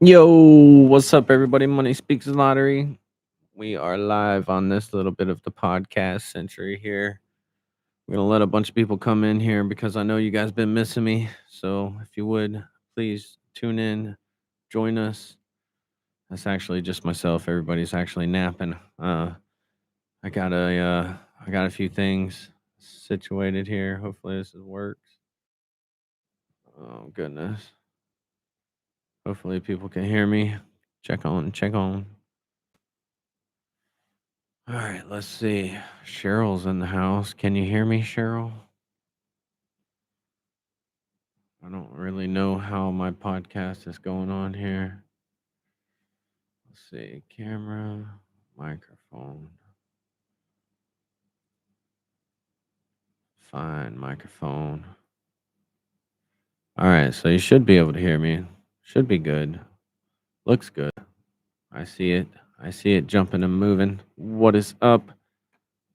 Yo, what's up, everybody? Money Speaks Lottery. We are live on this little bit of the podcast century here. We're gonna let a bunch of people come in here because I know you guys been missing me. So if you would, please tune in, join us. That's actually just myself. Everybody's actually napping. I got I got a few things situated here. Hopefully this works. Oh goodness. Hopefully people can hear me. Check on, check on. All right, let's see. Cheryl's in the house. Can you hear me, Cheryl? I don't really know how my podcast is going on here. Let's see. Camera, microphone. Fine, microphone. All right, so you should be able to hear me. Should be good. Looks good. I see it. I see it jumping and moving. What is up?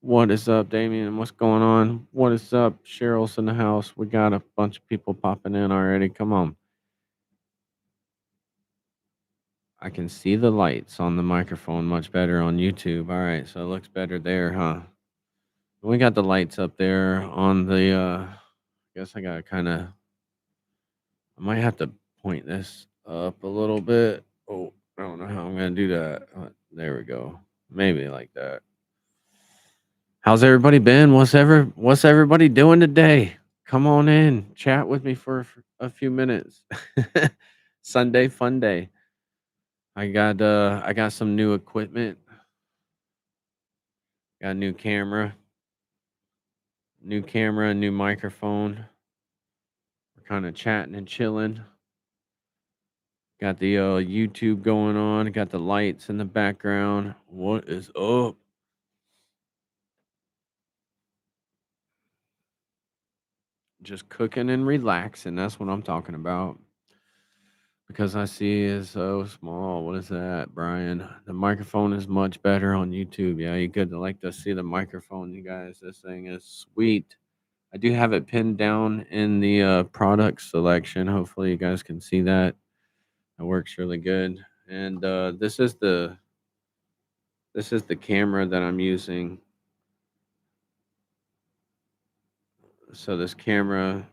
What is up, Damien? What's going on? What is up? Cheryl's in the house. We got a bunch of people popping in already. Come on. I can see the lights on the microphone much better on YouTube. All right, so it looks better there, huh? We got the lights up there on the I guess I got to kind of I might have to point this up a little bit. Oh, I don't know how I'm going to do that. There we go. Maybe like that. How's everybody been? What's everybody doing today? Come on in, chat with me for a few minutes. Sunday fun day. I got some new equipment. Got a new camera, new microphone. We're kind of chatting and chilling. Got the YouTube going on. Got the lights in the background. What is up? Just cooking and relaxing. That's what I'm talking about. Because I see is so small. What is that, Brian? The microphone is much better on YouTube. Yeah, you could like to see the microphone, you guys. This thing is sweet. I do have it pinned down in the product selection. Hopefully, you guys can see that. It works really good. And this is the camera that I'm using. So this camera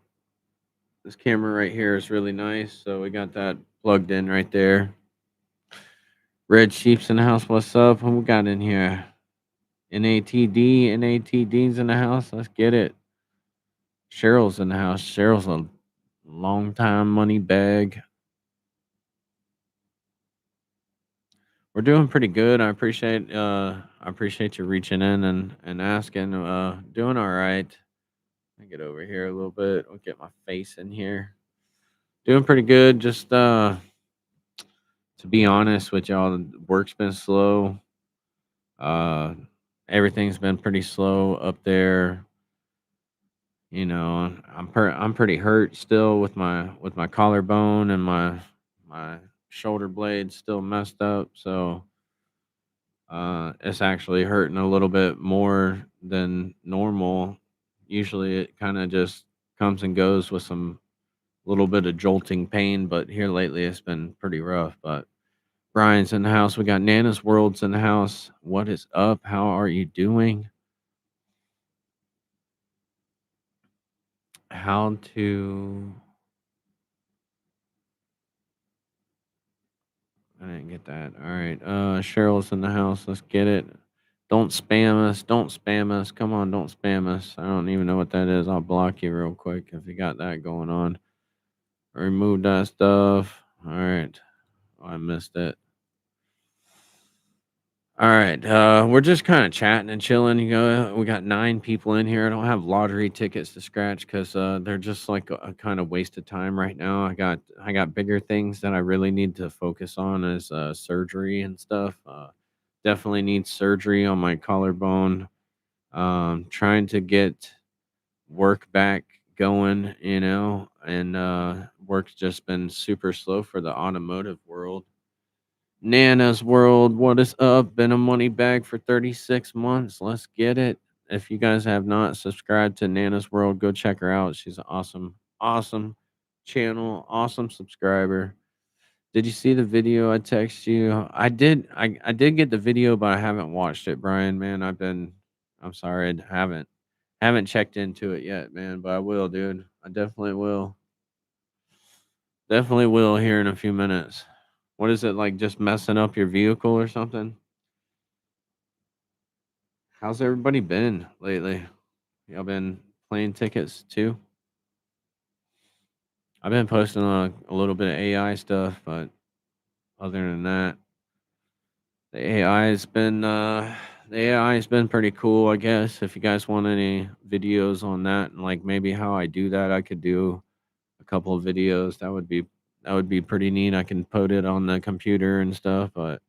right here is really nice. So we got that plugged in right there. Red Sheep's in the house. What's up? Who we got in here? NATD's in the house. Let's get it. Cheryl's in the house. Cheryl's a long time money bag. We're doing pretty good. I appreciate you reaching in and asking. Doing all right. I get over here a little bit. I'll get my face in here. Doing pretty good. Just to be honest with y'all, the work's been slow. Uh Everything's been pretty slow up there. You know, I'm pretty hurt still with my collarbone and my shoulder blade still messed up. So it's actually hurting a little bit more than normal. Usually it kind of just comes and goes with some little bit of jolting pain, but here lately it's been pretty rough. But Brian's in the house. We got Nana's World's in the house. What is up? How are you doing? How to I didn't get that. All right. Cheryl's in the house. Let's get it. Don't spam us. Don't spam us. Come on, don't spam us. I don't even know what that is. I'll block you real quick if you got that going on. Remove that stuff. All right. Oh, I missed it. All right. We're just kind of chatting and chilling. You know, we got 9 people in here. I don't have lottery tickets to scratch because they're just like a kind of waste of time right now. I got bigger things that I really need to focus on as surgery and stuff. Definitely need surgery on my collarbone. Trying to get work back going, you know, and work's just been super slow for the automotive world. Nana's World, what is up? Been a money bag for 36 months. Let's get it. If you guys have not subscribed to Nana's World, go check her out. She's an awesome channel, awesome subscriber. Did you see the video I text you? I did get the video, but I haven't watched it, Brian, man. I'm sorry, I haven't checked into it yet, man, but I will, dude. I definitely will. Definitely will here in a few minutes. What is it like, just messing up your vehicle or something? How's everybody been lately? Y'all been playing tickets too? I've been posting a little bit of AI stuff, but other than that, the AI has been pretty cool, I guess. If you guys want any videos on that and like maybe how I do that, I could do a couple of videos. That would be pretty neat. I can put it on the computer and stuff, but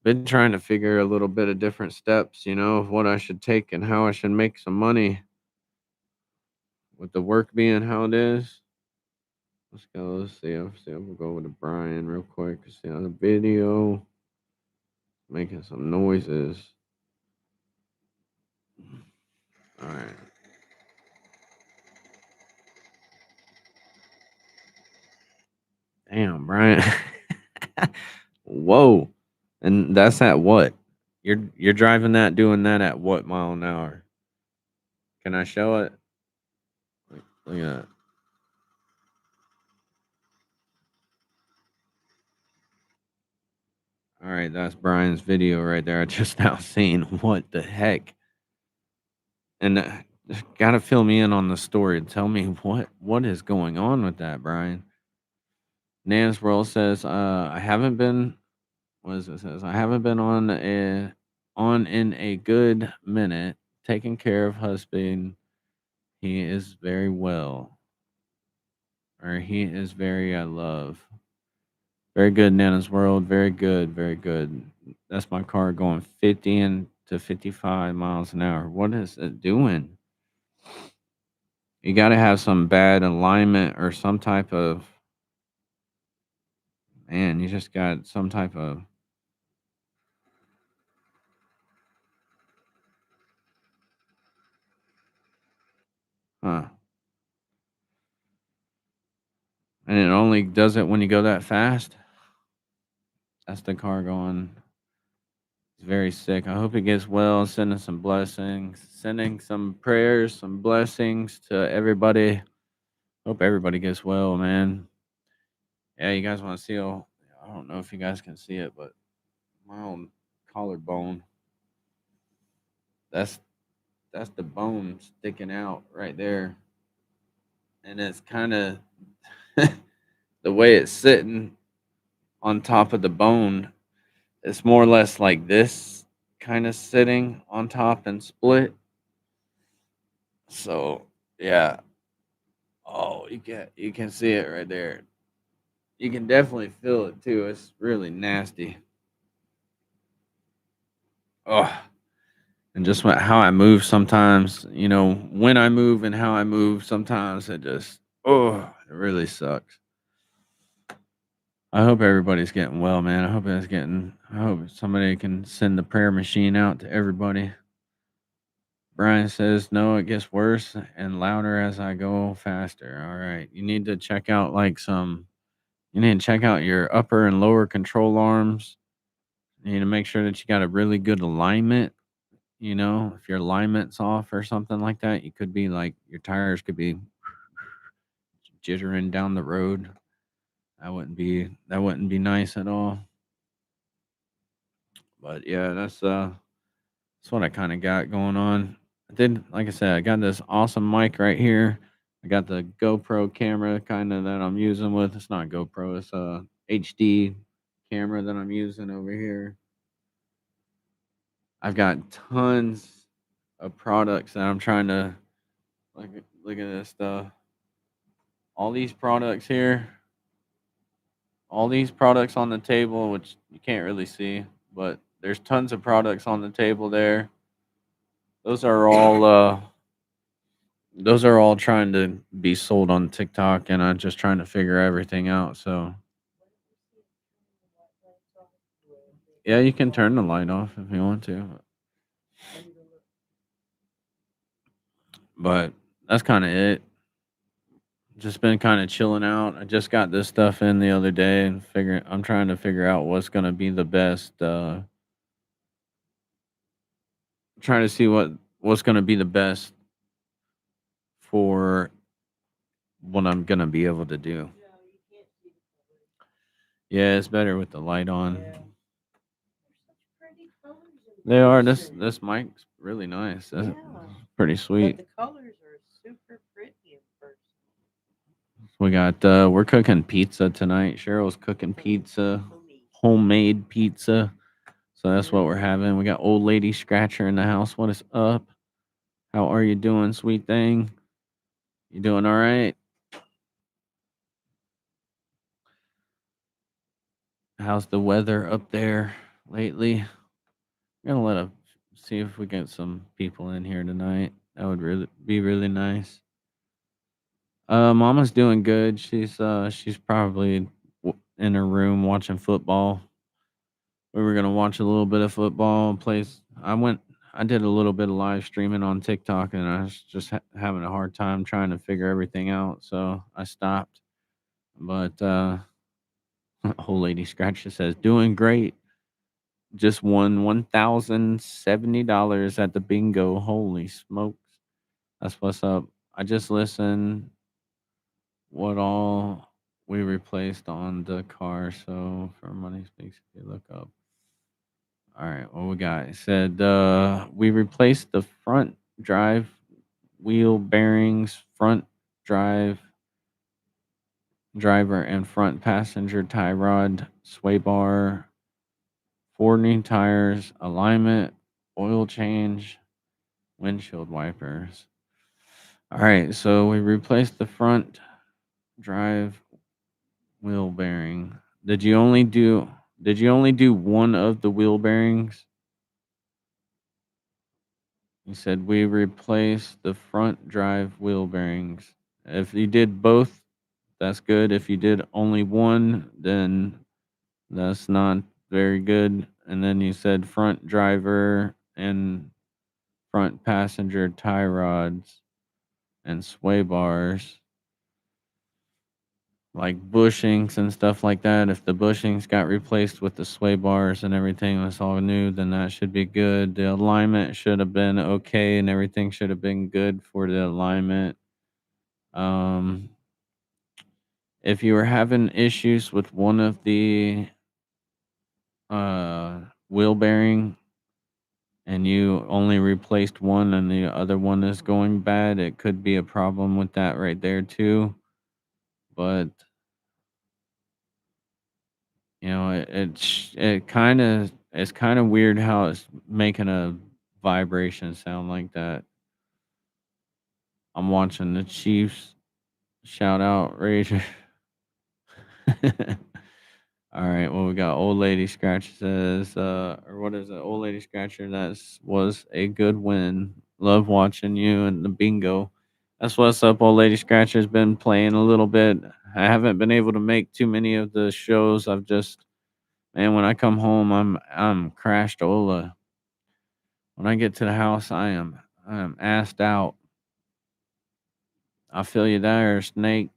been trying to figure a little bit of different steps, of what I should take and how I should make some money with the work being how it is. Let's go. Let's see. I'm gonna go over to Brian real quick. See on the video, making some noises. All right. Damn, Brian. Whoa. And that's at what? You're driving that, doing that at what mile an hour? Can I show it? Look at that. All right, that's Brian's video right there. I just now seen. What the heck? And gotta fill me in on the story. Tell me what is going on with that, Brian. Nance World says, I haven't been. What is it? Says I haven't been on in a good minute. Taking care of husband. He is very well, or he is very I love. Very good, Nana's World. Very good, very good. That's my car going 50 and to 55 miles an hour. What is it doing? You got to have some bad alignment or some type of man. You just got some type of huh. And it only does it when you go that fast. That's the car going. It's very sick. I hope it gets well. Sending some blessings, sending some prayers, some blessings to everybody. Hope everybody gets well, man. Yeah, you guys want to see? I don't know if you guys can see it, but my own collarbone. That's that's the bone sticking out right there, and it's kind of the way it's sitting on top of the bone. It's more or less like this, kind of sitting on top and split. So yeah. Oh, you can see it right there. You can definitely feel it too. It's really nasty. Oh, and just how I move sometimes, when I move and how I move sometimes, it really sucks. I hope everybody's getting well, man. I hope somebody can send the prayer machine out to everybody. Brian says, no, it gets worse and louder as I go faster. All right. You need to check out your upper and lower control arms. You need to make sure that you got a really good alignment. If your alignment's off or something like that, you could be like your tires could be jittering down the road. That wouldn't be nice at all. But yeah, that's what I kind of got going on. Like I said, I got this awesome mic right here. I got the GoPro camera kind of that I'm using with. It's not GoPro, it's a HD camera that I'm using over here. I've got tons of products that I'm trying to look at this stuff. All these products here, all these products on the table, which you can't really see, but there's tons of products on the table there. Those are all those are all trying to be sold on TikTok, and I'm just trying to figure everything out. So yeah, you can turn the light off if you want to, but that's kind of it. Just been kind of chilling out. I just got this stuff in the other day and I'm trying to figure out what's going to be the best trying to see what's going to be the best for what I'm going to be able to do. Yeah, it's better with the light on. They are. This mic's really nice. That's pretty sweet. We got we're cooking pizza tonight. Cheryl's cooking pizza, homemade pizza. So that's what we're having. We got old lady Scratcher in the house. What is up? How are you doing, sweet thing? You doing all right? How's the weather up there lately? I'm gonna see if we get some people in here tonight. That would really be really nice. Mama's doing good. She's probably in her room watching football. We were gonna watch a little bit of football and plays. I did a little bit of live streaming on TikTok, and I was just having a hard time trying to figure everything out, so I stopped. But old lady Scratcher says doing great. Just won $1,070 at the bingo. Holy smokes! That's what's up. I just listened. What all we replaced on the car? So for money speaks, if you look up. All right, what we got? It said we replaced the front drive wheel bearings, front drive driver, and front passenger tie rod, sway bar, 4 new tires, alignment, oil change, windshield wipers. All right, so we replaced the front drive wheel bearing. Did you only do one of the wheel bearings? You said we replaced the front drive wheel bearings. If you did both, that's good. If you did only one, then that's not very good. And then you said front driver and front passenger tie rods and sway bars, like bushings and stuff like that. If the bushings got replaced with the sway bars and everything was all new, then that should be good. The alignment should have been okay and everything should have been good for the alignment. Um, if you were having issues with one of the wheel bearing and you only replaced one and the other one is going bad, it could be a problem with that right there too. But you know, it's kind of weird how it's making a vibration sound like that. I'm watching the Chiefs shout out Rager. All right, well we got old lady scratcher says, or what is it? Old lady scratcher. That was a good win. Love watching you and the bingo. That's what's up. Old lady scratcher's been playing a little bit. I haven't been able to make too many of the shows. I've just Man, when I come home, I'm crashed Ola. When I get to the house, I am assed out. I feel you there, Snake.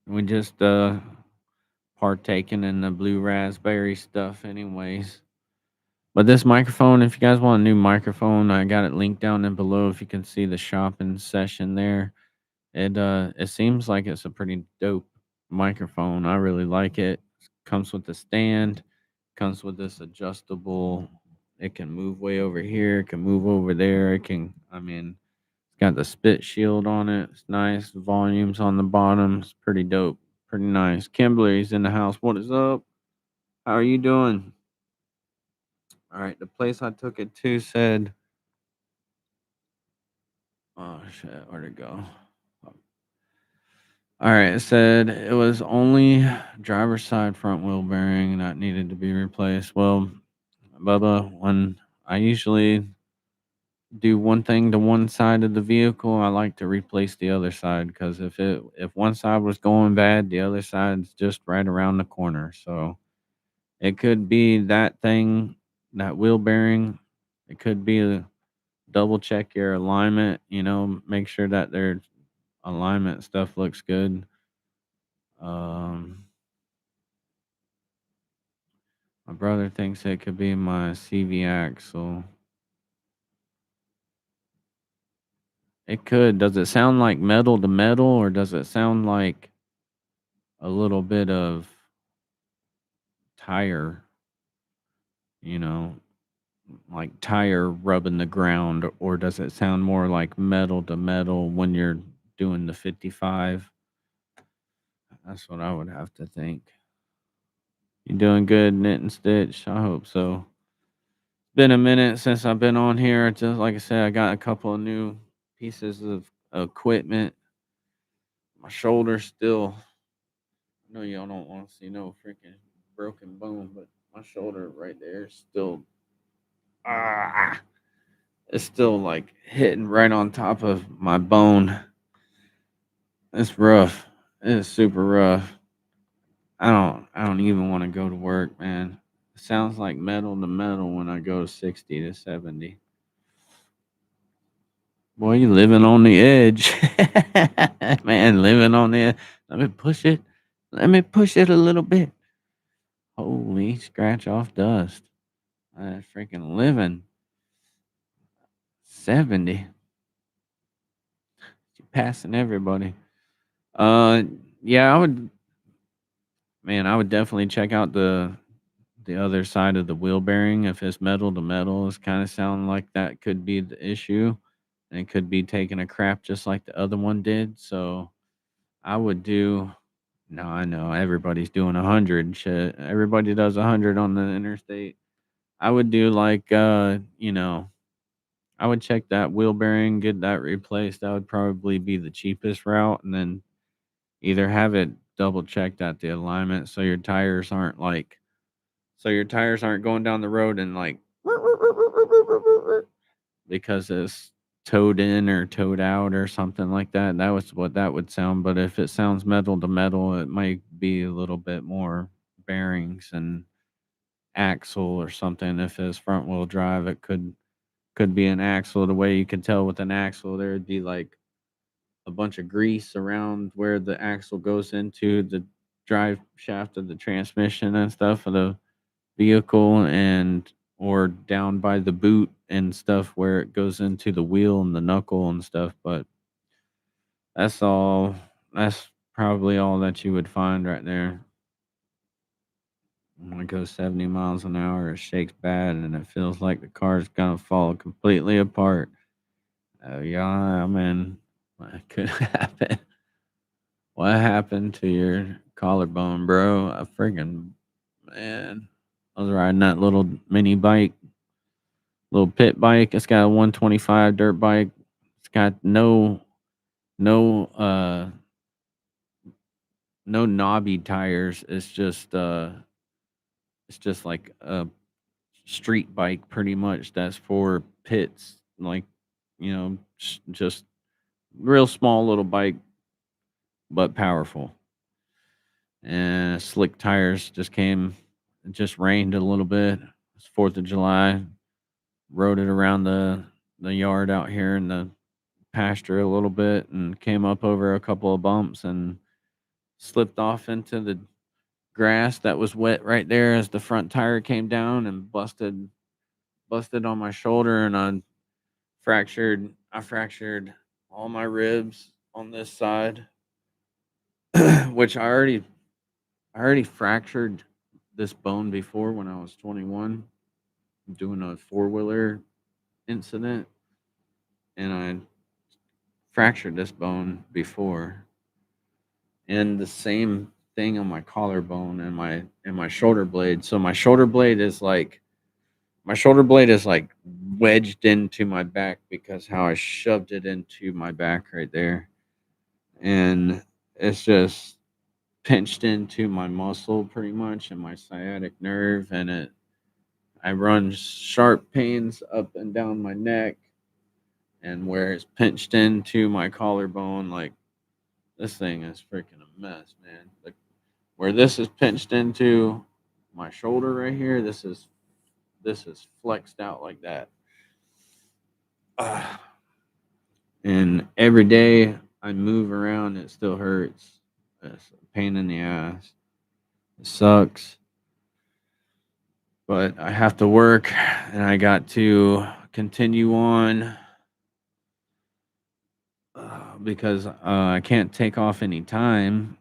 We just partaking in the blue raspberry stuff, anyways. But this microphone, if you guys want a new microphone, I got it linked down in below. If you can see the shopping session there, it seems like it's a pretty dope microphone. I really like it. Comes with a stand. Comes with this adjustable. It can move way over here. It can move over there. It's got the spit shield on it. It's nice. Volumes on the bottom. It's pretty dope. Pretty nice. Kimberly's in the house. What is up? How are you doing? All right. The place I took it to said, oh shit, where'd it go? All right. It said it was only driver's side front wheel bearing that needed to be replaced. Well, Bubba, when I usually do one thing to one side of the vehicle, I like to replace the other side because if one side was going bad, the other side's just right around the corner. So it could be that thing, that wheel bearing. It could be double check your alignment. Make sure that they're alignment stuff looks good. Um, my brother thinks it could be my CV axle. It could. Does it sound like metal to metal, or does it sound like a little bit of tire, you know, like tire rubbing the ground, or does it sound more like metal to metal when you're doing the 55? That's what I would have to think. You doing good, knit and stitch? I hope so. Been a minute since I've been on here. Just like I said, I got a couple of new pieces of equipment. My shoulder's still. I know y'all don't want to see no freaking broken bone, but my shoulder right there is still. Ah, it's still like hitting right on top of my bone. It's rough. It is super rough. I don't even want to go to work, man. It sounds like metal to metal when I go 60 to 70. Boy, you living on the edge. Man, living on the edge. Let me push it. Let me push it a little bit. Holy scratch off dust. I freaking living 70. Passing everybody. Uh yeah, I would definitely check out the other side of the wheel bearing. If it's metal to metal, it's kind of sounding like that could be the issue. And it could be taking a crap just like the other one did. So I would do. No, I know everybody's doing 100. Shit, everybody does 100 on the interstate. I would do like, I would check that wheel bearing, get that replaced. That would probably be the cheapest route, and then either have it double checked at the alignment so your tires aren't going down the road and like because it's towed in or towed out or something like that. That was what that would sound. But if it sounds metal to metal, it might be a little bit more bearings and axle or something. If it's front wheel drive, it could be an axle. The way you can tell with an axle, there'd be like a bunch of grease around where the axle goes into the drive shaft of the transmission and stuff of the vehicle, and or down by the boot and stuff where it goes into the wheel and the knuckle and stuff. But that's all. That's probably all that you would find right there. When it goes 70 miles an hour, it shakes bad and it feels like the car's gonna fall completely apart. Oh yeah, I mean, what could happen? What happened to your collarbone, bro? I freaking man. I was riding that little mini bike, little pit bike. It's got a 125 dirt bike. It's got no no knobby tires. It's just like a street bike pretty much that's for pits, like, just real small little bike but powerful. And slick tires it just rained a little bit. It's 4th of July. Rode it around the yard out here in the pasture a little bit and came up over a couple of bumps and slipped off into the grass that was wet right there as the front tire came down and busted on my shoulder, and I fractured all my ribs on this side, which I already fractured this bone before when I was 21 doing a four-wheeler incident, and I fractured this bone before, and the same thing on my collarbone and my shoulder blade. So my shoulder blade is like wedged into my back because how I shoved it into my back right there, and it's just pinched into my muscle pretty much and my sciatic nerve, and it I run sharp pains up and down my neck, and where it's pinched into my collarbone, like this thing is freaking a mess, man. Like where this is pinched into my shoulder right here, this is flexed out like that. Ah, and every day I move around, it still hurts. It's a pain in the ass. It sucks, but I have to work and I got to continue on because I can't take off any time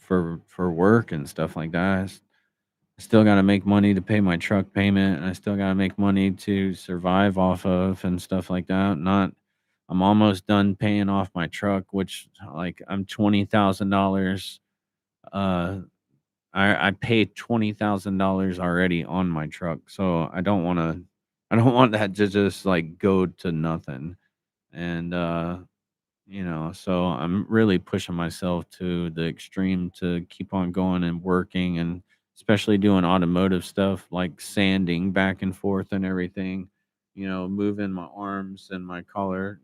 for work and stuff like that. I still got to make money to pay my truck payment, and I still got to make money to survive off of and stuff like that. Not, I'm almost done paying off my truck, which like I'm $20,000. Uh, I paid $20,000 already on my truck, so I don't want to. I don't want that to just like go to nothing. And so I'm really pushing myself to the extreme to keep on going and working, and especially doing automotive stuff like sanding back and forth and everything, moving my arms and my collar,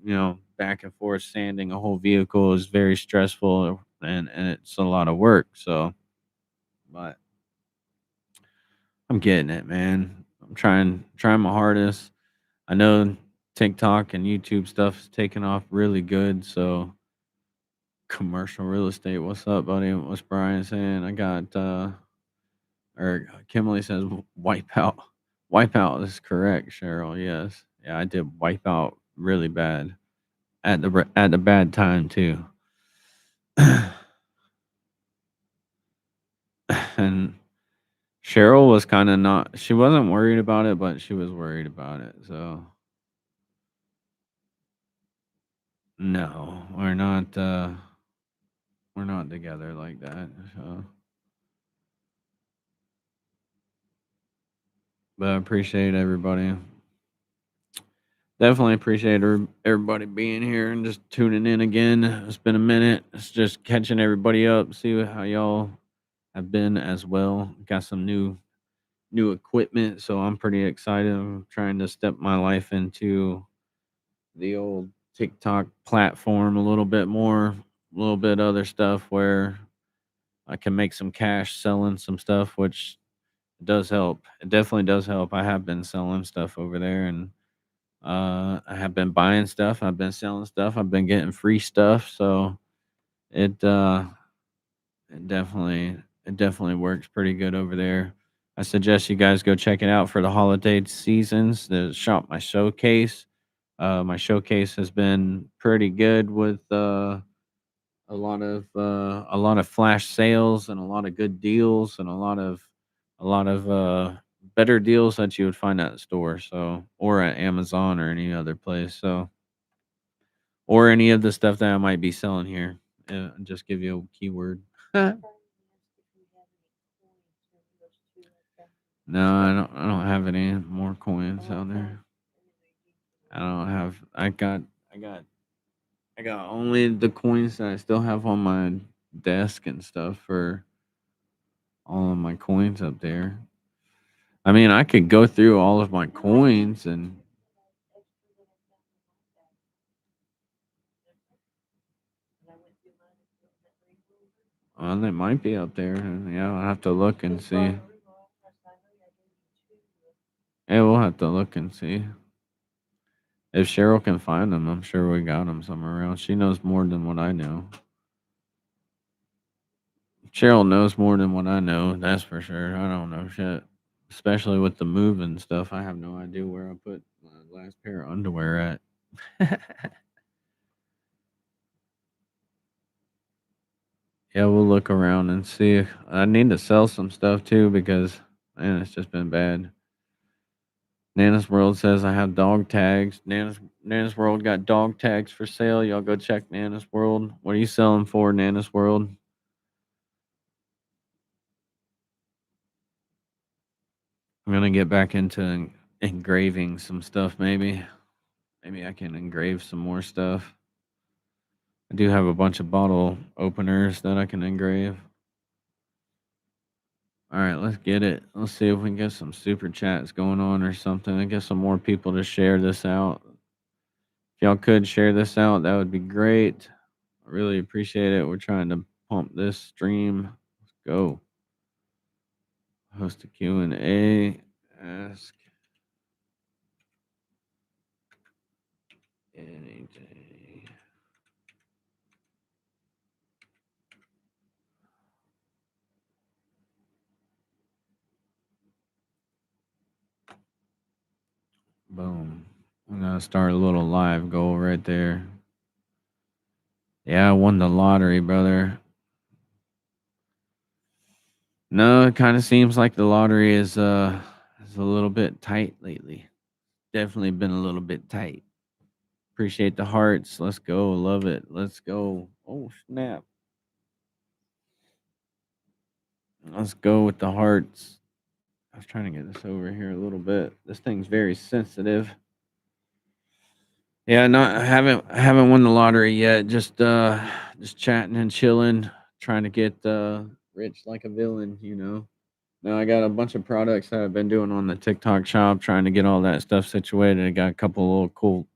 back and forth, sanding a whole vehicle is very stressful, and it's a lot of work. So, but I'm getting it, man. I'm trying my hardest. I know TikTok and YouTube stuff is taking off really good, so commercial real estate. What's up, buddy? What's Brian saying? I got or Kimberly says wipeout. Wipeout is correct, Cheryl. Yes. Yeah, I did wipeout really bad at the bad time too. And Cheryl was kind of not, she wasn't worried about it, but she was worried about it. So no, we're not together like that. So but I appreciate everybody. Definitely appreciate everybody being here and just tuning in again. It's been a minute. It's just catching everybody up, see how y'all have been as well. Got some new equipment, so I'm pretty excited. I'm trying to step my life into the old TikTok platform a little bit more, a little bit other stuff where I can make some cash selling some stuff, which does help. It definitely does help. I have been selling stuff over there, and I have been buying stuff. I've been selling stuff. I've been getting free stuff. So it uh, it definitely works pretty good over there. I suggest you guys go check it out for the holiday seasons. The shop, my showcase. My showcase has been pretty good with a lot of flash sales and a lot of good deals and a lot of better deals that you would find at the store. So or at Amazon or any other place. So or any of the stuff that I might be selling here. Just give you a keyword. No, I don't have any more coins out there. I don't have. I got. I got only the coins that I still have on my desk and stuff for all of my coins up there. I mean, I could go through all of my coins and they might be up there. Yeah, I'll have to look and see. Yeah, we'll have to look and see. If Cheryl can find them, I'm sure we got them somewhere else. She knows more than what I know. Cheryl knows more than what I know. That's for sure. I don't know shit. Especially with the moving stuff. I have no idea where I put my last pair of underwear at. Yeah, we'll look around and see. I need to sell some stuff too because man, it's just been bad. Nana's World says I have dog tags. Nana's World got dog tags for sale. Y'all go check Nana's World. What are you selling for, Nana's World? I'm gonna get back into engraving some stuff. Maybe I can engrave some more stuff. I do have a bunch of bottle openers that I can engrave. All right, let's get it. Let's see if we can get some super chats going on or something. I get some more people to share this out. If y'all could share this out, that would be great. I really appreciate it. We're trying to pump this stream. Let's go. Host a Q&A. Ask anything. Boom. I'm gonna start a little live goal right there. Yeah, I won the lottery, brother. No, it kind of seems like the lottery is a little bit tight lately. Definitely been a little bit tight. Appreciate the hearts. Let's go. Love it. Let's go. Oh, snap. Let's go with the hearts. I was trying to get this over here a little bit. This thing's very sensitive. Yeah, not I haven't won the lottery yet. Just chatting and chilling, trying to get rich like a villain, you know. Now I got a bunch of products that I've been doing on the TikTok shop, trying to get all that stuff situated. I got a couple little cool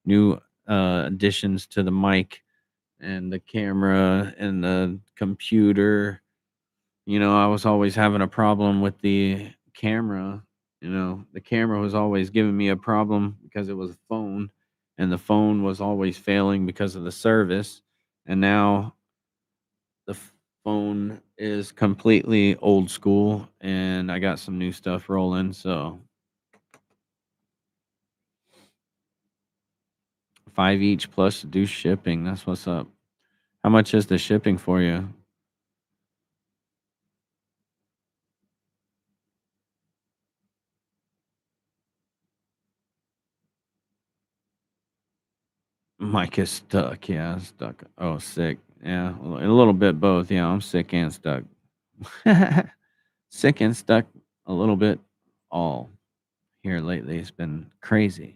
new additions to the mic and the camera and the computer. You know, I was always having a problem with the camera. You know, the camera was always giving me a problem because it was a phone, and the phone was always failing because of the service. And now the phone is completely old school, and I got some new stuff rolling. So 5 each plus do shipping. That's what's up. How much is the shipping for you? Mike is stuck. Yeah, stuck. Oh, sick. Yeah, a little bit both. Yeah, I'm sick and stuck. Sick and stuck a little bit all here lately. It's been crazy.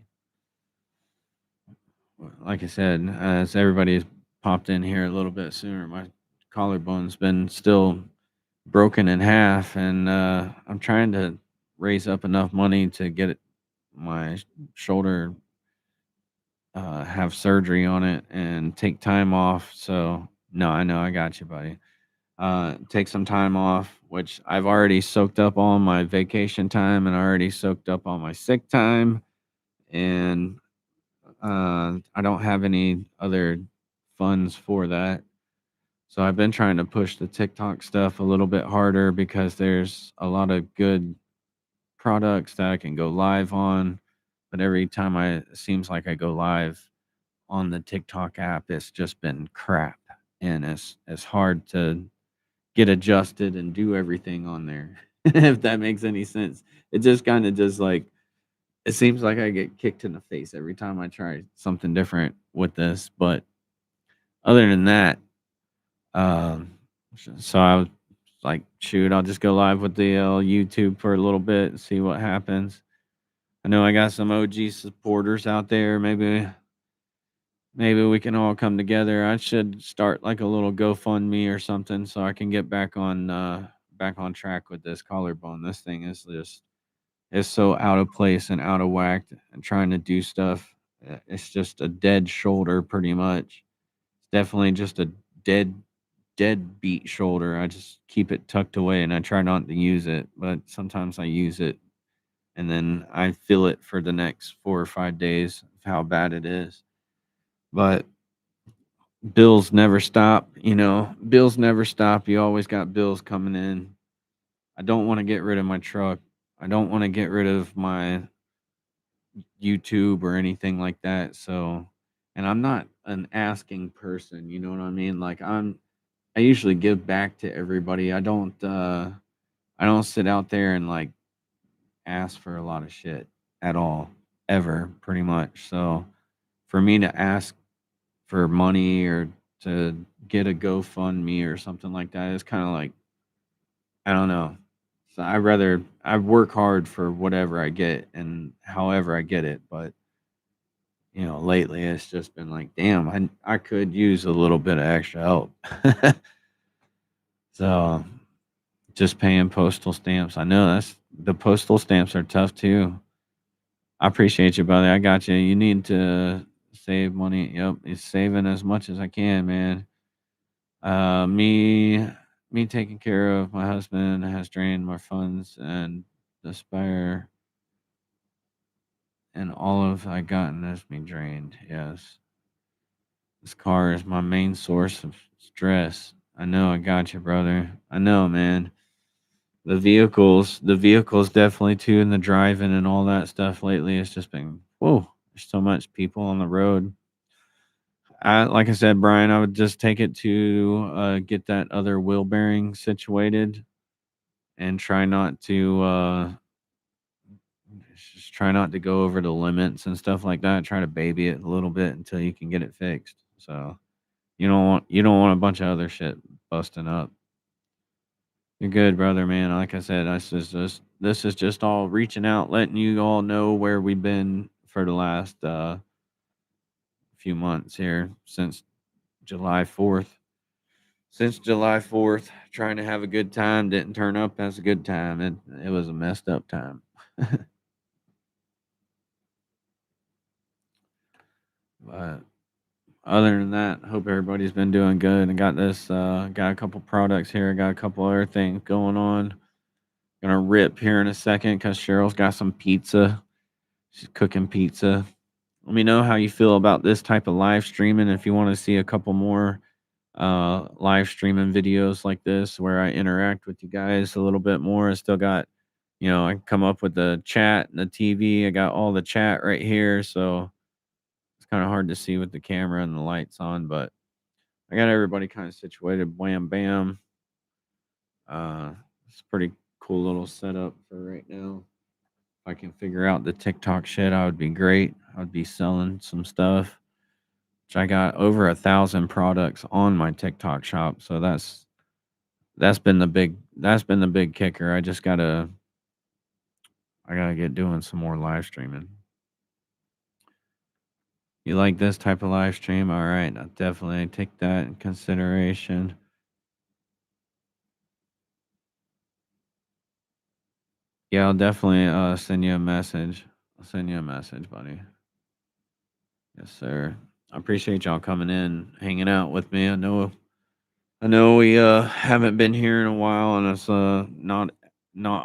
Like I said, as everybody's popped in here a little bit sooner, my collarbone's been still broken in half, and I'm trying to raise up enough money to get my shoulder have surgery on it and take time off. So no, I know I got you, buddy. Take some time off, which I've already soaked up all my vacation time and I already soaked up all my sick time, and I don't have any other funds for that. So I've been trying to push the TikTok stuff a little bit harder because there's a lot of good products that I can go live on, but every time I it seems like I go live on the TikTok app, it's just been crap, and it's hard to get adjusted and do everything on there. If that makes any sense. It just kind of just like it seems like I get kicked in the face every time I try something different with this. But other than that, um, so I was like, shoot, I'll just go live with the YouTube for a little bit and see what happens. I know I got some OG supporters out there. Maybe we can all come together. I should start like a little GoFundMe or something so I can get back on track with this collarbone. This thing is so out of place and out of whack and trying to do stuff. It's just a dead shoulder pretty much. It's definitely just a dead beat shoulder. I just keep it tucked away and I try not to use it, but sometimes I use it and then I feel it for the next 4 or 5 days of how bad it is. But bills never stop, you know. Bills never stop. You always got bills coming in. I don't want to get rid of my truck. I don't want to get rid of my YouTube or anything like that. So, and I'm not an asking person, you know what I mean? Like I usually give back to everybody. I don't sit out there and like ask for a lot of shit at all ever pretty much. So, for me to ask for money or to get a GoFundMe or something like that. It's kind of like I don't know. So I work hard for whatever I get and however I get it, but you know, lately it's just been like, damn, I could use a little bit of extra help. So just paying postal stamps. I know that's the postal stamps are tough too. I appreciate you, brother. I got you. You need to save money. Yep, it's saving as much as I can, man. Me taking care of my husband has drained my funds and despair and all of I gotten has been drained. Yes. This car is my main source of stress. I know I got you, brother. I know, man. the vehicles definitely too, and the driving and all that stuff lately. It's just been whoa. There's so much people on the road. Like I said, Brian, I would just take it to get that other wheel bearing situated and try not to go over the limits and stuff like that. Try to baby it a little bit until you can get it fixed. So you don't want a bunch of other shit busting up. You're good, brother, man. Like I said, this is just all reaching out, letting you all know where we've been for the last few months here July 4th. Since July 4th, trying to have a good time didn't turn up as a good time. It was a messed up time. But other than that, hope everybody's been doing good. And got a couple products here. Got a couple other things going on. Gonna rip here in a second because Cheryl's got some pizza. She's cooking pizza. Let me know how you feel about this type of live streaming. If you want to see a couple more live streaming videos like this where I interact with you guys a little bit more. I still got, I come up with the chat and the TV. I got all the chat right here. So it's kind of hard to see with the camera and the lights on, but I got everybody kind of situated. Wham, bam. Uh, it's a pretty cool little setup for right now. If I can figure out the TikTok shit, I would be great. I would be selling some stuff. Which I got over 1,000 products on my TikTok shop. So that's been the big kicker. I gotta get doing some more live streaming. You like this type of live stream? All right, I'll definitely take that in consideration. Yeah, I'll definitely send you a message. I'll send you a message, buddy. Yes, sir. I appreciate y'all coming in, hanging out with me. I know we haven't been here in a while, and it's not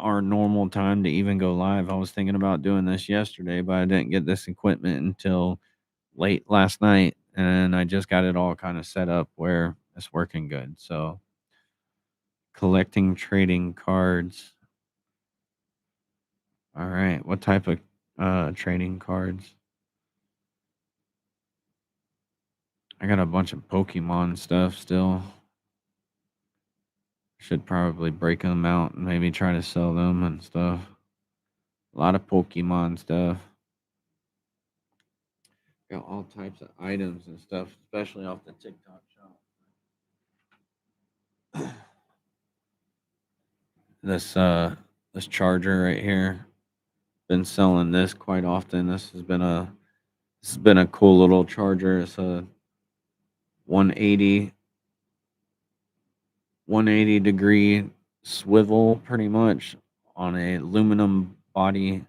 our normal time to even go live. I was thinking about doing this yesterday, but I didn't get this equipment until late last night, and I just got it all kind of set up where it's working good. So collecting trading cards. All right, what type of trading cards? I got a bunch of Pokemon stuff still. Should probably break them out and maybe try to sell them and stuff. A lot of Pokemon stuff. Got all types of items and stuff, especially off the TikTok shop. This this charger right here. Been selling this quite often. This has been a cool little charger. It's a 180 180 degree swivel pretty much on a aluminum body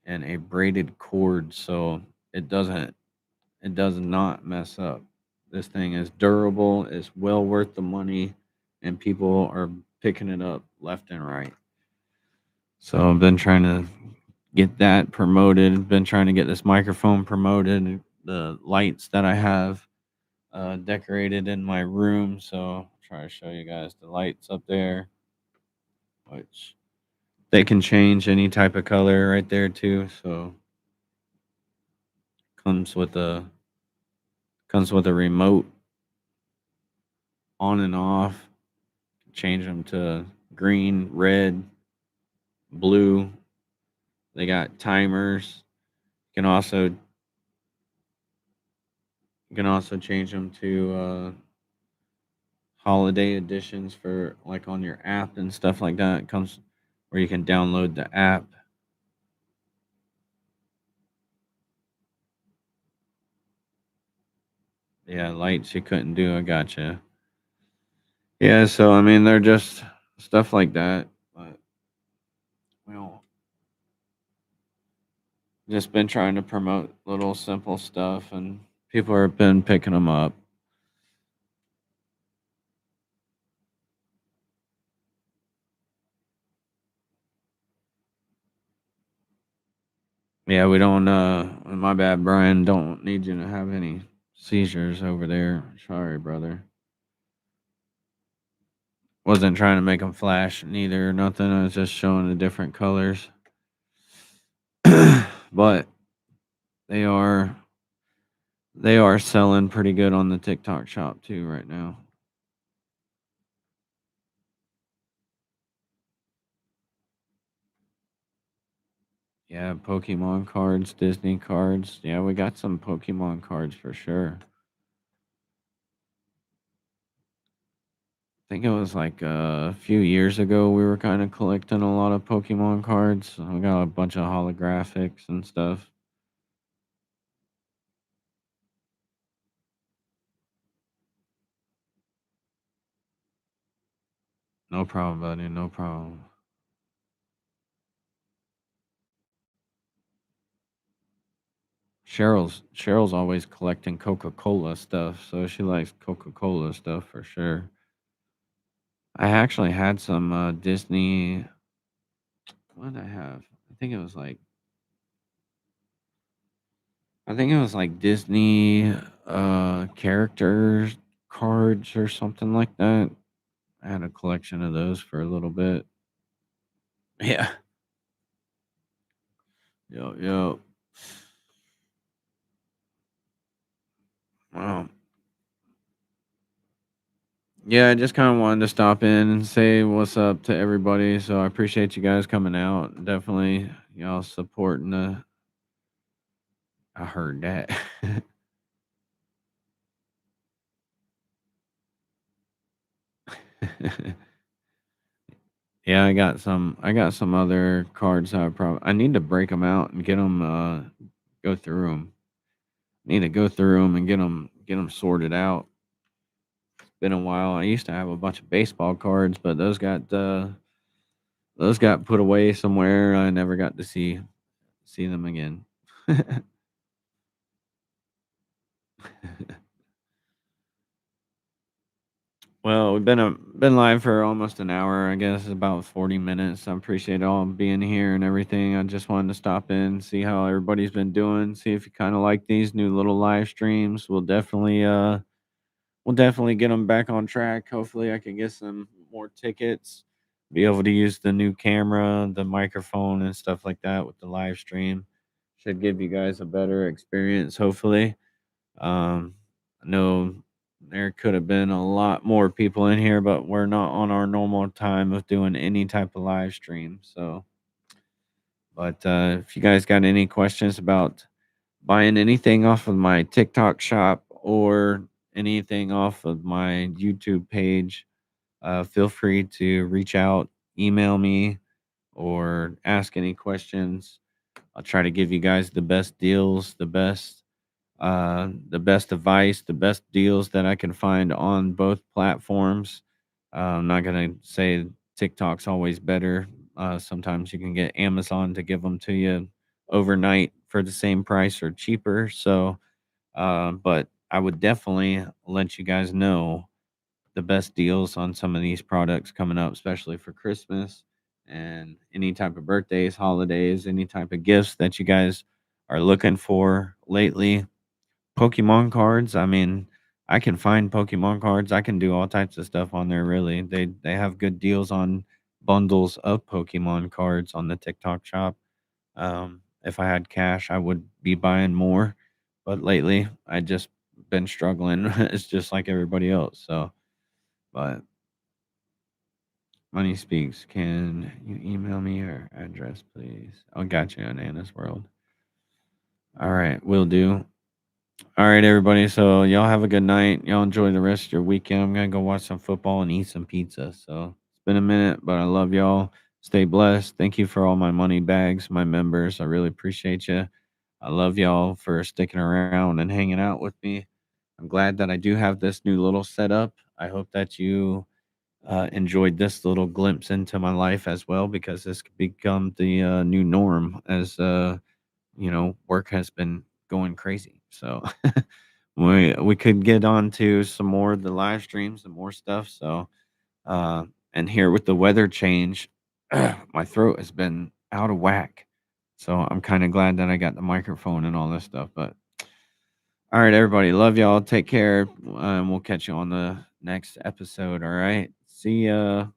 and a braided cord, so it does not mess up. This thing is durable, it's well worth the money, and people are picking it up left and right. So I've been trying to get that promoted, been trying to get this microphone promoted, the lights that I have decorated in my room. So I'll try to show you guys the lights up there, which they can change any type of color right there too. So comes with a comes with a remote on and off. Change them to green, red, blue. They got timers. You can also change them to holiday editions for like on your app and stuff like that. It comes where you can download the app. Yeah, lights you couldn't do. I gotcha. Yeah, so I mean they're just stuff like that. But well, just been trying to promote little simple stuff, and people have been picking them up. Yeah, we don't. My bad, Brian. Don't need you to have any seizures over there. Sorry, brother. Wasn't trying to make them flash neither or nothing. I was just showing the different colors. But they are they are selling pretty good on the TikTok shop too right now. Yeah, Pokemon cards, Disney cards. Yeah, we got some Pokemon cards for sure. I think it was like a few years ago we were kind of collecting a lot of Pokemon cards. I got a bunch of holographics and stuff. No problem, buddy. No problem. Cheryl's always collecting Coca-Cola stuff, so she likes Coca-Cola stuff for sure. I actually had some Disney. What did I have? I think it was like I think it was like Disney characters cards or something like that. I had a collection of those for a little bit. Yeah. Yo, yo. Wow. Yeah, I just kind of wanted to stop in and say what's up to everybody. So I appreciate you guys coming out. Definitely, y'all supporting the. I heard that. Yeah, I got some. I got some other cards. I probably. I need to break them out and get them. Go through them. Need to go through them and get them sorted out. Been a while. I used to have a bunch of baseball cards, but those got put away somewhere. I never got to see them again. Well, we've been live for almost an hour. I guess about 40 minutes. I appreciate all being here and everything. I just wanted to stop in, see how everybody's been doing, see if you kind of like these new little live streams. We'll definitely get them back on track. Hopefully, I can get some more tickets. Be able to use the new camera, the microphone, and stuff like that with the live stream. Should give you guys a better experience. Hopefully. I know there could have been a lot more people in here, but we're not on our normal time of doing any type of live stream. So, but if you guys got any questions about buying anything off of my TikTok shop or anything off of my YouTube page, feel free to reach out, email me, or ask any questions. I'll try to give you guys the best deals, the best advice, the best deals that I can find on both platforms. I'm not gonna say TikTok's always better. Sometimes you can get Amazon to give them to you overnight for the same price or cheaper. So, but I would definitely let you guys know the best deals on some of these products coming up, especially for Christmas and any type of birthdays, holidays, any type of gifts that you guys are looking for lately. Pokemon cards, I mean, I can find Pokemon cards. I can do all types of stuff on there, really. They have good deals on bundles of Pokemon cards on the TikTok shop. If I had cash, I would be buying more, but lately I just been struggling. It's just like everybody else. So, but money speaks. Can you email me your address, please? I got you on Anna's World. All right, will do. All right, everybody. So y'all have a good night. Y'all enjoy the rest of your weekend. I'm gonna go watch some football and eat some pizza. So it's been a minute, but I love y'all. Stay blessed. Thank you for all my money bags, my members. I really appreciate you. I love y'all for sticking around and hanging out with me. I'm glad that I do have this new little setup. I hope that you enjoyed this little glimpse into my life as well, because this could become the new norm as work has been going crazy. So we could get on to some more of the live streams and more stuff. So and here with the weather change, my throat has been out of whack. So I'm kind of glad that I got the microphone and all this stuff. But all right, everybody, love y'all. Take care, and we'll catch you on the next episode. All right. See ya.